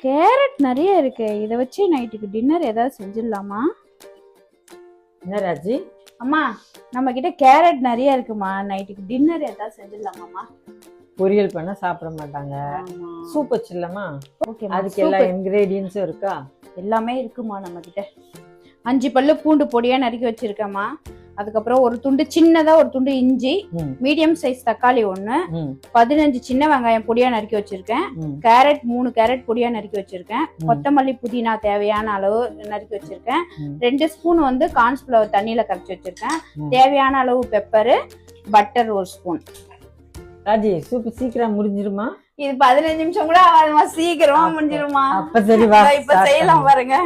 Carrot நிறைய இருக்கு. இதை வச்சு நைட்டுக்கு டின்னர் ஏதாவது செஞ்சிடலாமா? என்ன ராஜி? அம்மா, நம்ம கிட்ட கேரட் நிறைய இருக்குமா, நைட்டுக்கு டின்னர் ஏதாவது செஞ்சிடலாமாம்மா? பொரியல் பண்ண சாப்பிட மாட்டாங்க. சூப் வச்சிடலாமா? ஓகே, அதுக்கு எல்லா இன்கிரீடியன்ஸும் இருக்கா? எல்லாமே இருக்குமா நம்ம கிட்ட. 5 பல்லு பூண்டு பொடியா நறுக்கி வச்சிருக்கேம்மா. அதுக்கப்புறம் ஒரு துண்டு சின்னதா ஒரு துண்டு இஞ்சி, மீடியம் சைஸ் தக்காளி 1, 15 சின்ன வெங்காயம் பொடியா நறுக்கி வச்சிருக்கேன், கேரட் 3 கேரட் பொடியா நறுக்கி வச்சிருக்கேன், கொத்தமல்லி புதினா தேவையான அளவு நறுக்கி வச்சிருக்கேன், 2 ஸ்பூன் வந்து கார்ன்ஃப்ளவர் தண்ணியில கரைச்சி வச்சிருக்கேன், தேவையான அளவு pepper, butter 1 spoon. Raji, soup சீக்கிரம் முடிஞ்சிருமா? இது 15 நிமிஷம் கூட ஆகாதுமா, சீக்கிரமா முடிஞ்சிருமா. அப்ப சரி, வா இப்ப செய்யலாம் பாருங்க.